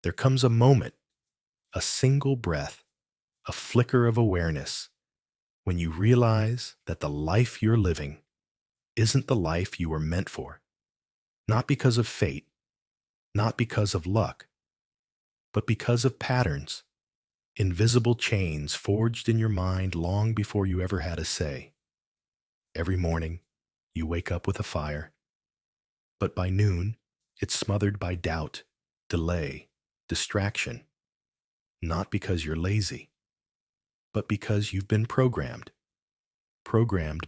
There comes a moment, a single breath, a flicker of awareness, when you realize that the life you're living isn't the life you were meant for. Not because of fate, not because of luck, but because of patterns, invisible chains forged in your mind long before you ever had a say. Every morning, you wake up with a fire, but by noon, it's smothered by doubt, delay, distraction, not because you're lazy, but because you've been programmed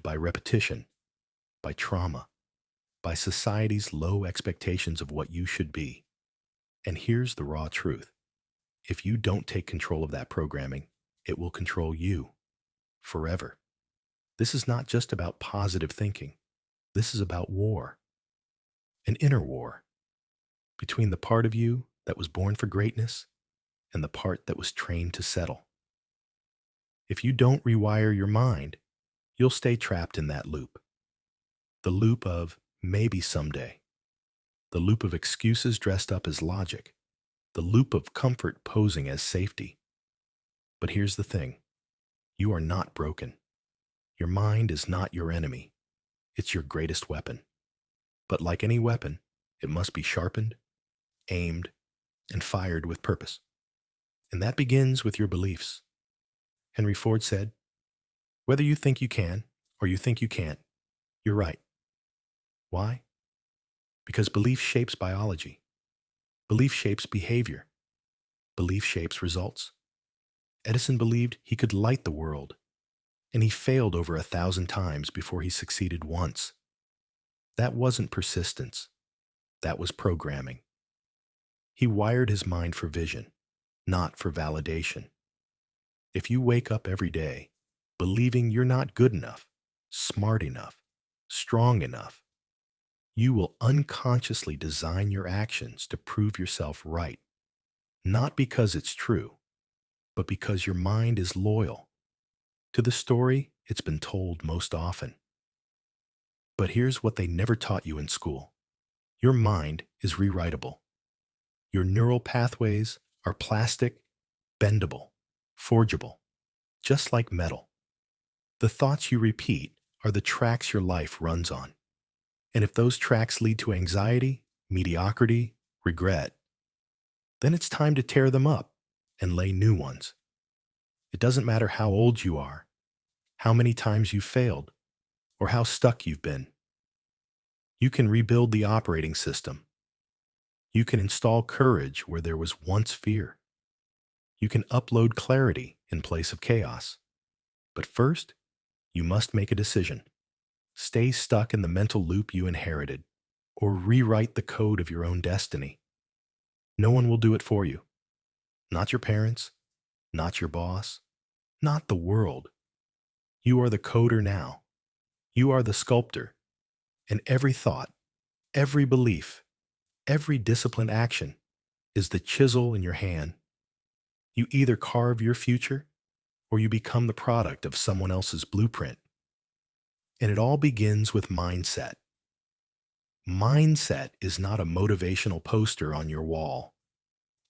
by repetition, by trauma, by society's low expectations of what you should be. And here's the raw truth. If you don't take control of that programming, it will control you forever. This is not just about positive thinking. This is about war, an inner war between the part of you that was born for greatness and the part that was trained to settle. If you don't rewire your mind, you'll stay trapped in that loop. The loop of maybe someday. The loop of excuses dressed up as logic. The loop of comfort posing as safety. But here's the thing. You are not broken. Your mind is not your enemy. It's your greatest weapon. But like any weapon, it must be sharpened, aimed, and fired with purpose. And that begins with your beliefs. Henry Ford said, "Whether you think you can or you think you can't, you're right." Why? Because belief shapes biology. Belief shapes behavior. Belief shapes results. Edison believed he could light the world, and he failed over 1,000 times before he succeeded once. That wasn't persistence. That was programming. He wired his mind for vision, not for validation. If you wake up every day believing you're not good enough, smart enough, strong enough, you will unconsciously design your actions to prove yourself right, not because it's true, but because your mind is loyal to the story it's been told most often. But here's what they never taught you in school. Your mind is rewritable. Your neural pathways are plastic, bendable, forgeable, just like metal. The thoughts you repeat are the tracks your life runs on. And if those tracks lead to anxiety, mediocrity, regret, then it's time to tear them up and lay new ones. It doesn't matter how old you are, how many times you've failed, or how stuck you've been. You can rebuild the operating system. You can install courage where there was once fear. You can upload clarity in place of chaos. But first, you must make a decision. Stay stuck in the mental loop you inherited, or rewrite the code of your own destiny. No one will do it for you. Not your parents, not your boss, not the world. You are the coder now. You are the sculptor. And every thought, every belief, every disciplined action is the chisel in your hand. You either carve your future or you become the product of someone else's blueprint. And it all begins with mindset. Mindset is not a motivational poster on your wall.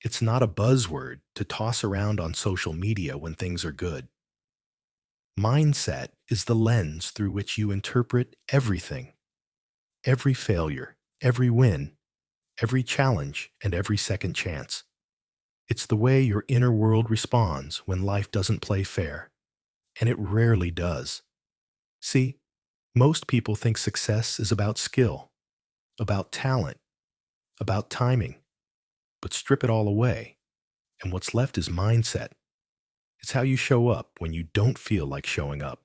It's not a buzzword to toss around on social media when things are good. Mindset is the lens through which you interpret everything. Every failure, every win, every challenge, and every second chance. It's the way your inner world responds when life doesn't play fair. And it rarely does. See, most people think success is about skill, about talent, about timing. But strip it all away, and what's left is mindset. It's how you show up when you don't feel like showing up.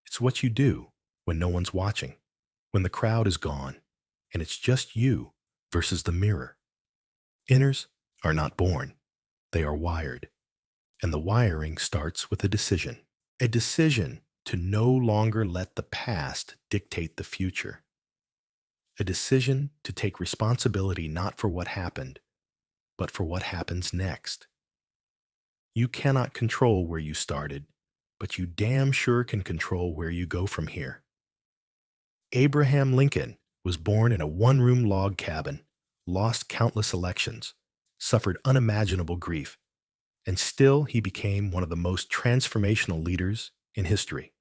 It's what you do when no one's watching, when the crowd is gone, and it's just you versus the mirror. Inners are not born. They are wired. And the wiring starts with a decision. A decision to no longer let the past dictate the future. A decision to take responsibility not for what happened, but for what happens next. You cannot control where you started, but you damn sure can control where you go from here. Abraham Lincoln was born in a one-room log cabin, lost countless elections, suffered unimaginable grief, and still he became one of the most transformational leaders in history.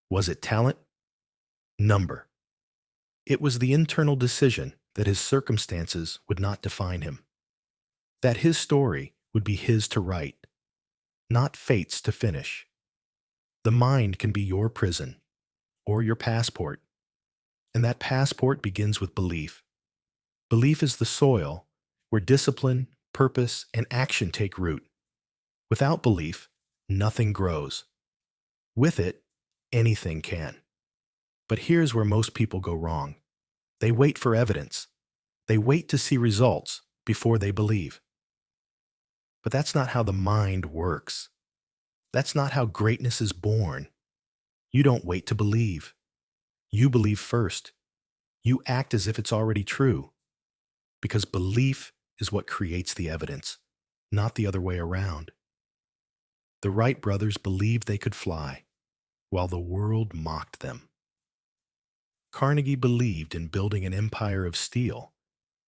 Was it talent? Number. It was the internal decision that his circumstances would not define him, that his story would be his to write, not fate's to finish. The mind can be your prison or your passport, and that passport begins with belief. Belief is the soil where discipline, purpose, and action take root. Without belief, nothing grows. With it, anything can. But here's where most people go wrong. They wait for evidence. They wait to see results before they believe. But that's not how the mind works. That's not how greatness is born. You don't wait to believe. You believe first. You act as if it's already true. Because belief is what creates the evidence, not the other way around. The Wright brothers believed they could fly, while the world mocked them. Carnegie believed in building an empire of steel,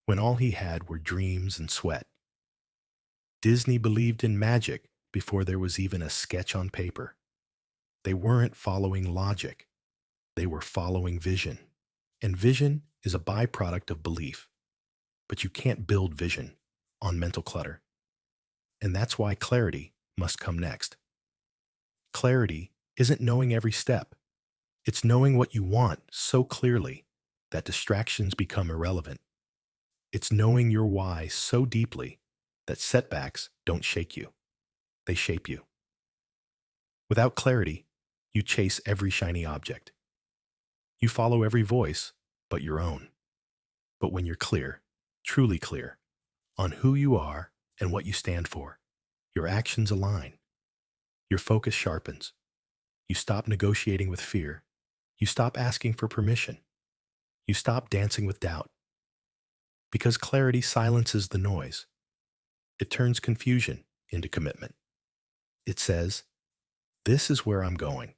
when all he had were dreams and sweat. Disney believed in magic before there was even a sketch on paper. They weren't following logic. They were following vision. And vision is a byproduct of belief. But you can't build vision on mental clutter. And that's why clarity must come next. Clarity isn't knowing every step. It's knowing what you want so clearly that distractions become irrelevant. It's knowing your why so deeply that setbacks don't shake you. They shape you. Without clarity, you chase every shiny object. You follow every voice but your own. But when you're clear, truly clear, on who you are and what you stand for, your actions align. Your focus sharpens. You stop negotiating with fear. You stop asking for permission. You stop dancing with doubt. Because clarity silences the noise. It turns confusion into commitment. It says, this is where I'm going,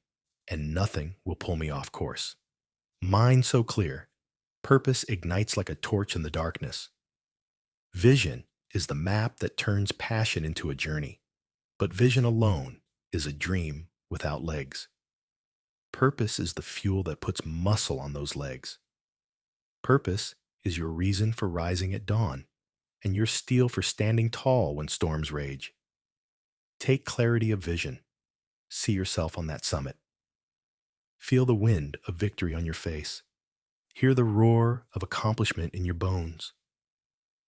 and nothing will pull me off course. Mind so clear, purpose ignites like a torch in the darkness. Vision is the map that turns passion into a journey, but vision alone is a dream without legs. Purpose is the fuel that puts muscle on those legs. Purpose is your reason for rising at dawn, and your steel for standing tall when storms rage. Take clarity of vision. See yourself on that summit. Feel the wind of victory on your face. Hear the roar of accomplishment in your bones.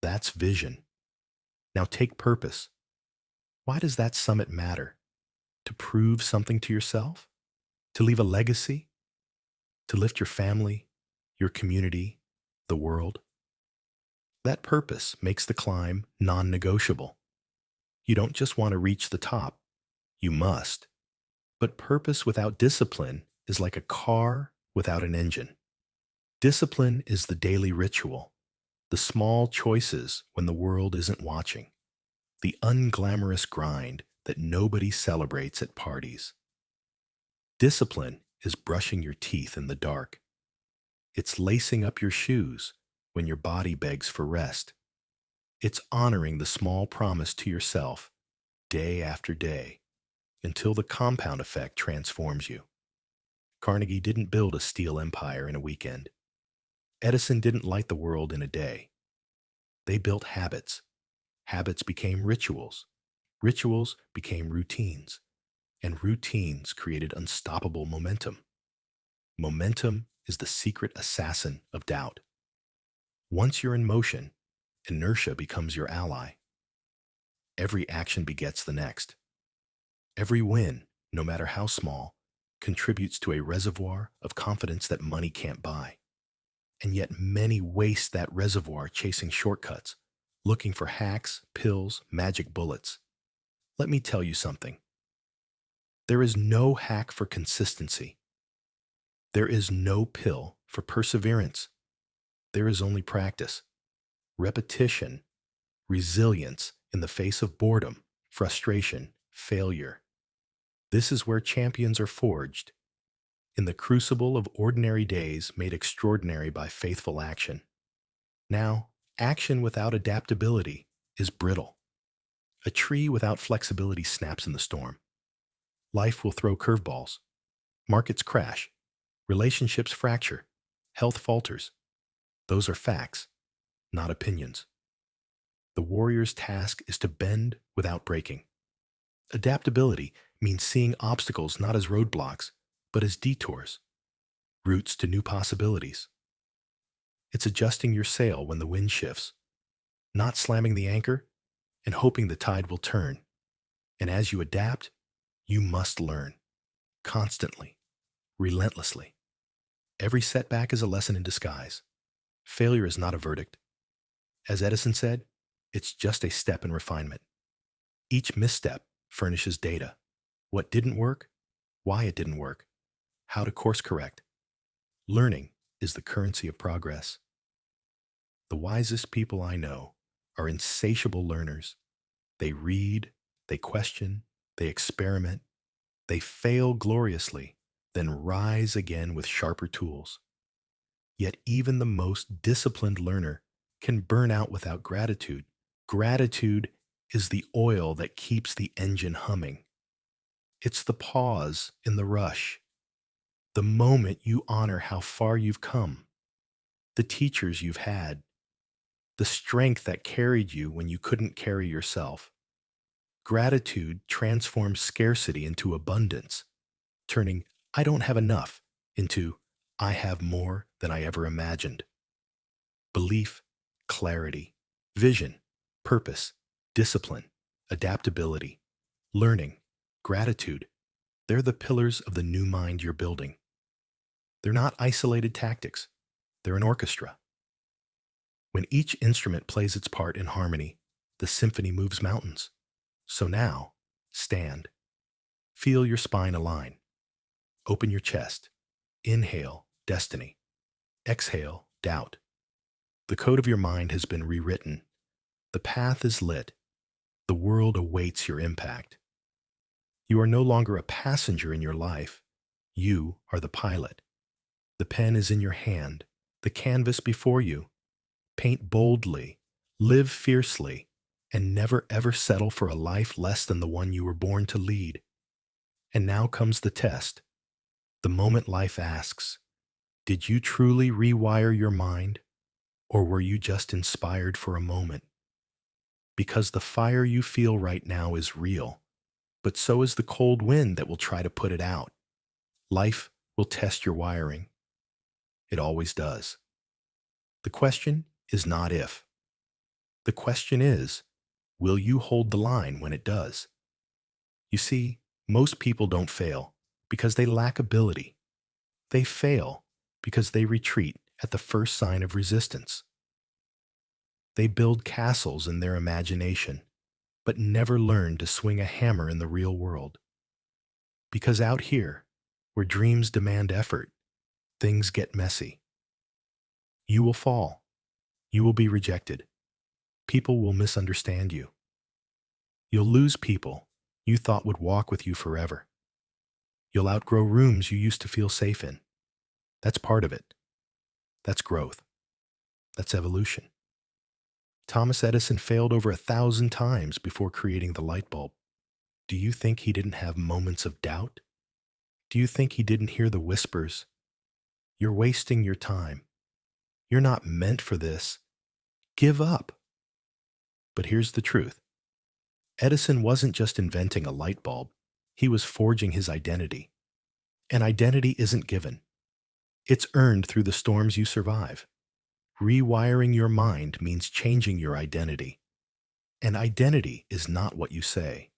That's vision. Now take purpose. Why does that summit matter? To prove something to yourself? To leave a legacy? To lift your family, your community, the world? That purpose makes the climb non-negotiable. You don't just want to reach the top. You must. But purpose without discipline is like a car without an engine. Discipline is the daily ritual, the small choices when the world isn't watching, the unglamorous grind that nobody celebrates at parties. Discipline is brushing your teeth in the dark. It's lacing up your shoes when your body begs for rest. It's honoring the small promise to yourself day after day until the compound effect transforms you. Carnegie didn't build a steel empire in a weekend. Edison didn't light the world in a day. They built habits. Habits became rituals. Rituals became routines. And routines created unstoppable momentum. Momentum is the secret assassin of doubt. Once you're in motion, inertia becomes your ally. Every action begets the next. Every win, no matter how small, contributes to a reservoir of confidence that money can't buy. And yet many waste that reservoir chasing shortcuts, looking for hacks, pills, magic bullets. Let me tell you something. There is no hack for consistency. There is no pill for perseverance. There is only practice, repetition, resilience in the face of boredom, frustration, failure. This is where champions are forged, in the crucible of ordinary days made extraordinary by faithful action. Now, action without adaptability is brittle. A tree without flexibility snaps in the storm. Life will throw curveballs. Markets crash. Relationships fracture. Health falters. Those are facts, not opinions. The warrior's task is to bend without breaking. Adaptability means seeing obstacles not as roadblocks, but as detours, routes to new possibilities. It's adjusting your sail when the wind shifts, not slamming the anchor and hoping the tide will turn. And as you adapt, you must learn, constantly, relentlessly. Every setback is a lesson in disguise. Failure is not a verdict. As Edison said, it's just a step in refinement. Each misstep furnishes data. What didn't work, why it didn't work, how to course correct. Learning is the currency of progress. The wisest people I know are insatiable learners. They read, they question, they experiment, they fail gloriously, then rise again with sharper tools. Yet even the most disciplined learner can burn out without gratitude. Gratitude is the oil that keeps the engine humming. It's the pause in the rush, the moment you honor how far you've come, the teachers you've had, the strength that carried you when you couldn't carry yourself. Gratitude transforms scarcity into abundance, turning "I don't have enough" into "I have more than I ever imagined." Belief, clarity, vision, purpose, discipline, adaptability, learning, gratitude. They're the pillars of the new mind you're building. They're not isolated tactics. They're an orchestra. When each instrument plays its part in harmony, the symphony moves mountains. So now, stand. Feel your spine align. Open your chest. Inhale, destiny. Exhale, doubt. The code of your mind has been rewritten. The path is lit. The world awaits your impact. You are no longer a passenger in your life. You are the pilot. The pen is in your hand, the canvas before you. Paint boldly, live fiercely, and never ever settle for a life less than the one you were born to lead. And now comes the test. The moment life asks, did you truly rewire your mind, or were you just inspired for a moment? Because the fire you feel right now is real, but so is the cold wind that will try to put it out. Life will test your wiring. It always does. The question is not if. The question is, will you hold the line when it does? You see, most people don't fail because they lack ability. They fail because they retreat at the first sign of resistance. They build castles in their imagination, but never learn to swing a hammer in the real world. Because out here, where dreams demand effort, things get messy. You will fall. You will be rejected. People will misunderstand you. You'll lose people you thought would walk with you forever. You'll outgrow rooms you used to feel safe in. That's part of it. That's growth. That's evolution. Thomas Edison failed over 1,000 times before creating the light bulb. Do you think he didn't have moments of doubt? Do you think he didn't hear the whispers? You're wasting your time. You're not meant for this. Give up. But here's the truth. Edison wasn't just inventing a light bulb. He was forging his identity. And identity isn't given. It's earned through the storms you survive. Rewiring your mind means changing your identity. And identity is not what you say.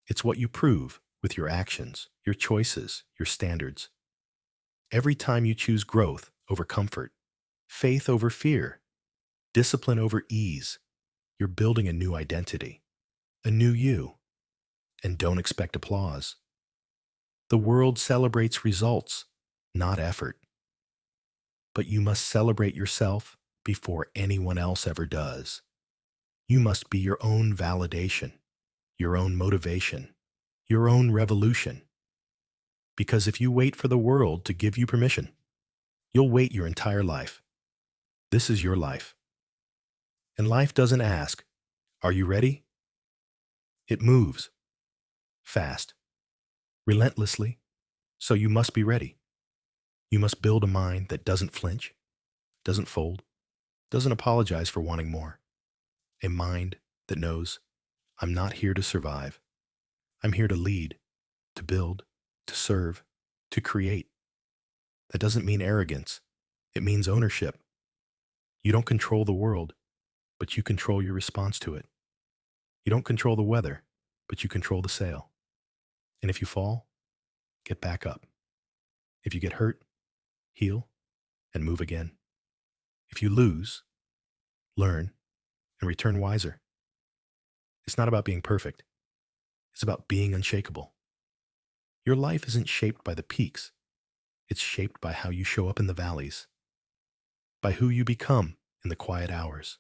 It's what you prove with your actions, your choices, your standards. Every time you choose growth over comfort, faith over fear, discipline over ease, you're building a new identity, a new you. And don't expect applause. The world celebrates results, not effort. But you must celebrate yourself before anyone else ever does. You must be your own validation, your own motivation, your own revolution. Because if you wait for the world to give you permission, you'll wait your entire life. This is your life. And life doesn't ask, Are you ready? It moves, fast, relentlessly, so you must be ready. You must build a mind that doesn't flinch, doesn't fold, doesn't apologize for wanting more. A mind that knows, I'm not here to survive. I'm here to lead, to build, to serve, to create. That doesn't mean arrogance. It means ownership. You don't control the world, but you control your response to it. You don't control the weather, but you control the sail. And if you fall, get back up. If you get hurt, heal and move again. If you lose, learn and return wiser. It's not about being perfect. It's about being unshakable. Your life isn't shaped by the peaks. It's shaped by how you show up in the valleys, by who you become in the quiet hours,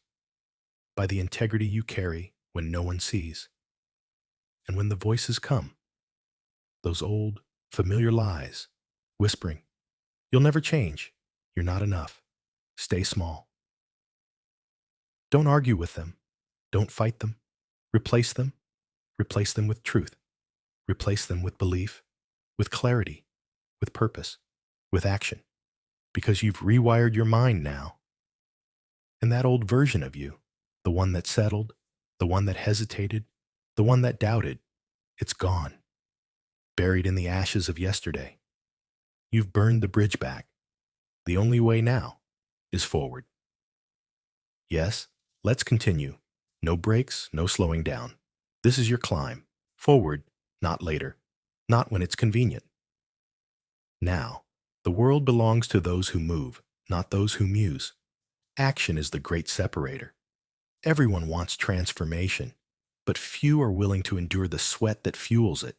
by the integrity you carry when no one sees. And when the voices come, those old, familiar lies, whispering, you'll never change, you're not enough, stay small. Don't argue with them. Don't fight them. Replace them. Replace them with truth. Replace them with belief, with clarity, with purpose, with action. Because you've rewired your mind now. And that old version of you, the one that settled, the one that hesitated, the one that doubted, it's gone. Buried in the ashes of yesterday. You've burned the bridge back. The only way now is forward. Yes, let's continue. No brakes, no slowing down. This is your climb. Forward, not later. Not when it's convenient. Now, the world belongs to those who move, not those who muse. Action is the great separator. Everyone wants transformation, but few are willing to endure the sweat that fuels it.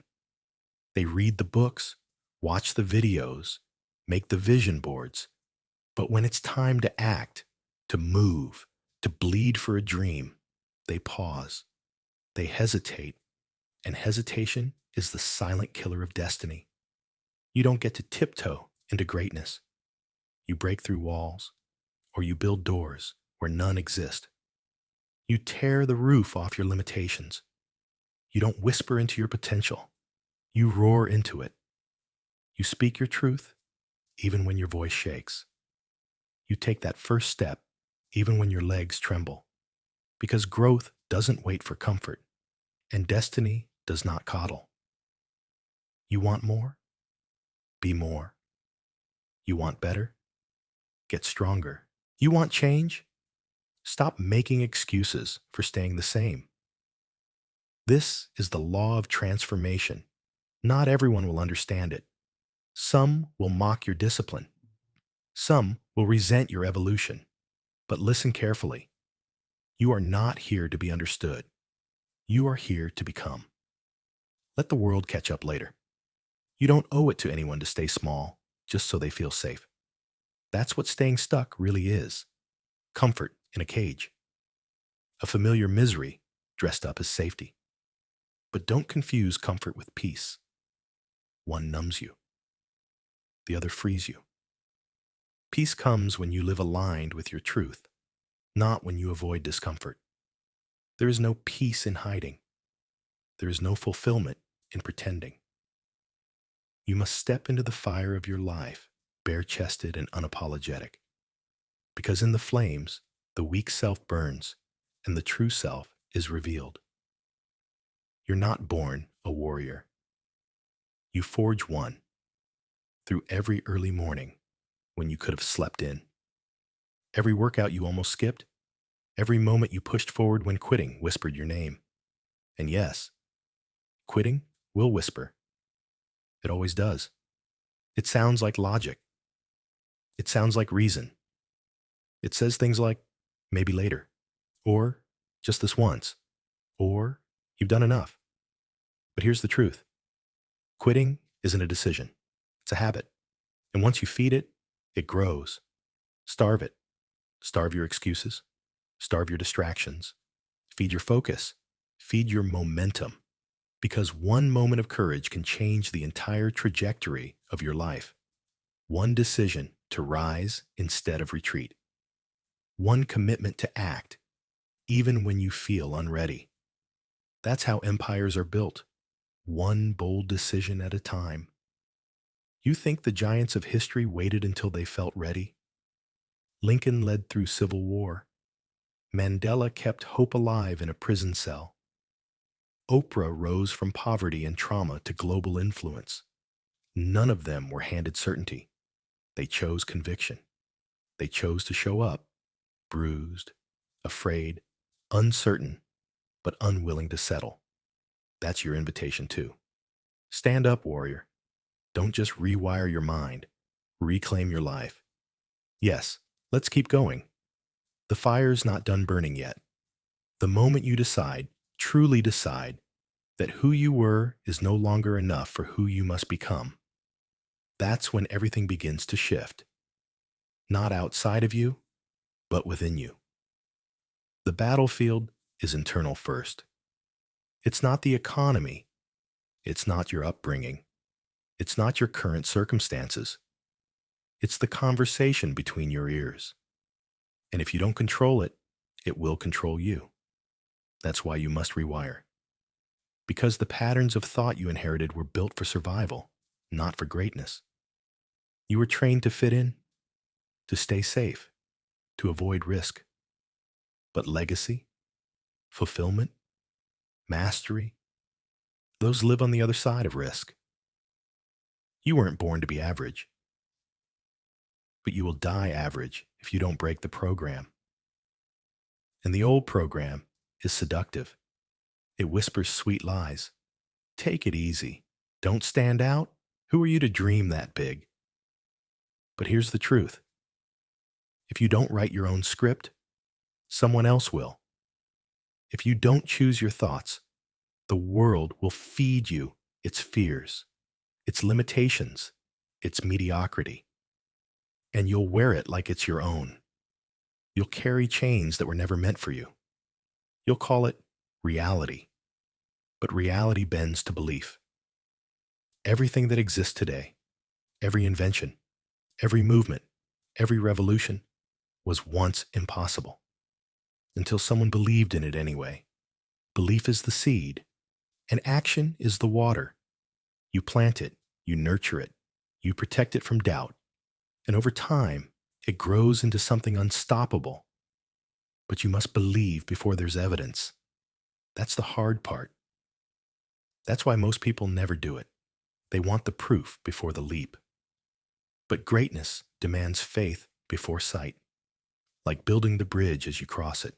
They read the books, watch the videos, make the vision boards, but when it's time to act, to move, to bleed for a dream, they pause, they hesitate, and hesitation is the silent killer of destiny. You don't get to tiptoe into greatness. You break through walls, or you build doors where none exist. You tear the roof off your limitations. You don't whisper into your potential. You roar into it. You speak your truth, even when your voice shakes. You take that first step, even when your legs tremble. Because growth doesn't wait for comfort, and destiny does not coddle. You want more? Be more. You want better? Get stronger. You want change? Stop making excuses for staying the same. This is the law of transformation. Not everyone will understand it. Some will mock your discipline. Some will resent your evolution. But listen carefully. You are not here to be understood. You are here to become. Let the world catch up later. You don't owe it to anyone to stay small just so they feel safe. That's what staying stuck really is. Comfort in a cage. A familiar misery dressed up as safety. But don't confuse comfort with peace. One numbs you. The other frees you. Peace comes when you live aligned with your truth, not when you avoid discomfort. There is no peace in hiding. There is no fulfillment in pretending. You must step into the fire of your life, bare-chested and unapologetic. Because in the flames, the weak self burns, and the true self is revealed. You're not born a warrior. You forge one through every early morning when you could have slept in. Every workout you almost skipped, every moment you pushed forward when quitting whispered your name. And yes, quitting will whisper. It always does. It sounds like logic. It sounds like reason. It says things like, maybe later, or just this once, or you've done enough. But here's the truth. Quitting isn't a decision. It's a habit. And once you feed it, it grows. Starve it. Starve your excuses. Starve your distractions. Feed your focus. Feed your momentum. Because one moment of courage can change the entire trajectory of your life. One decision to rise instead of retreat. One commitment to act, even when you feel unready. That's how empires are built, one bold decision at a time. You think the giants of history waited until they felt ready? Lincoln led through civil war. Mandela kept hope alive in a prison cell. Oprah rose from poverty and trauma to global influence. None of them were handed certainty. They chose conviction. They chose to show up, bruised, afraid, uncertain, but unwilling to settle. That's your invitation too. Stand up, warrior. Don't just rewire your mind. Reclaim your life. Yes, let's keep going. The fire's not done burning yet. The moment you decide, truly decide, that who you were is no longer enough for who you must become, that's when everything begins to shift. Not outside of you, but within you. The battlefield is internal first. It's not the economy. It's not your upbringing. It's not your current circumstances. It's the conversation between your ears. And if you don't control it, it will control you. That's why you must rewire. Because the patterns of thought you inherited were built for survival, not for greatness. You were trained to fit in, to stay safe, to avoid risk. But legacy, fulfillment, mastery, those live on the other side of risk. You weren't born to be average, but you will die average if you don't break the program. And the old program is seductive. It whispers sweet lies. Take it easy. Don't stand out. Who are you to dream that big? But here's the truth. If you don't write your own script, someone else will. If you don't choose your thoughts, the world will feed you its fears, its limitations, its mediocrity. And you'll wear it like it's your own. You'll carry chains that were never meant for you. You'll call it reality. But reality bends to belief. Everything that exists today, every invention, every movement, every revolution, was once impossible. Until someone believed in it anyway. Belief is the seed, and action is the water. You plant it, you nurture it, you protect it from doubt, and over time, it grows into something unstoppable. But you must believe before there's evidence. That's the hard part. That's why most people never do it. They want the proof before the leap. But greatness demands faith before sight, like building the bridge as you cross it,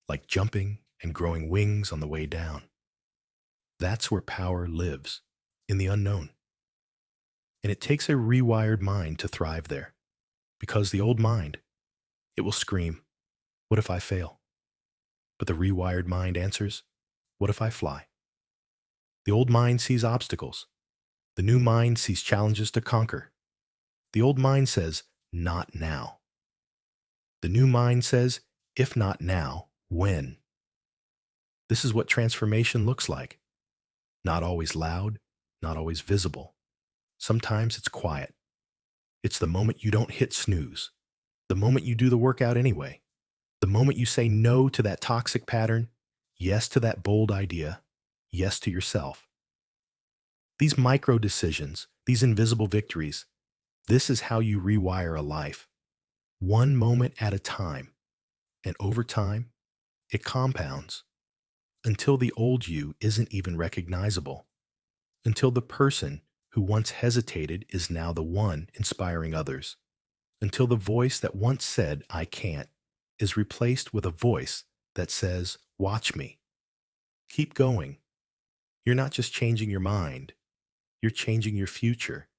like jumping and growing wings on the way down. That's where power lives, in the unknown. And it takes a rewired mind to thrive there, because the old mind, it will scream, "What if I fail?" But the rewired mind answers, "What if I fly?" The old mind sees obstacles. The new mind sees challenges to conquer. The old mind says, "Not now." The new mind says, "If not now, when?" This is what transformation looks like. Not always loud, not always visible. Sometimes it's quiet. It's the moment you don't hit snooze. The moment you do the workout anyway. The moment you say no to that toxic pattern, yes to that bold idea, yes to yourself. These micro decisions, these invisible victories, this is how you rewire a life. One moment at a time. And over time, it compounds. Until the old you isn't even recognizable. Until the person who once hesitated is now the one inspiring others. Until the voice that once said, "I can't," is replaced with a voice that says, "Watch me." Keep going. You're not just changing your mind, you're changing your future.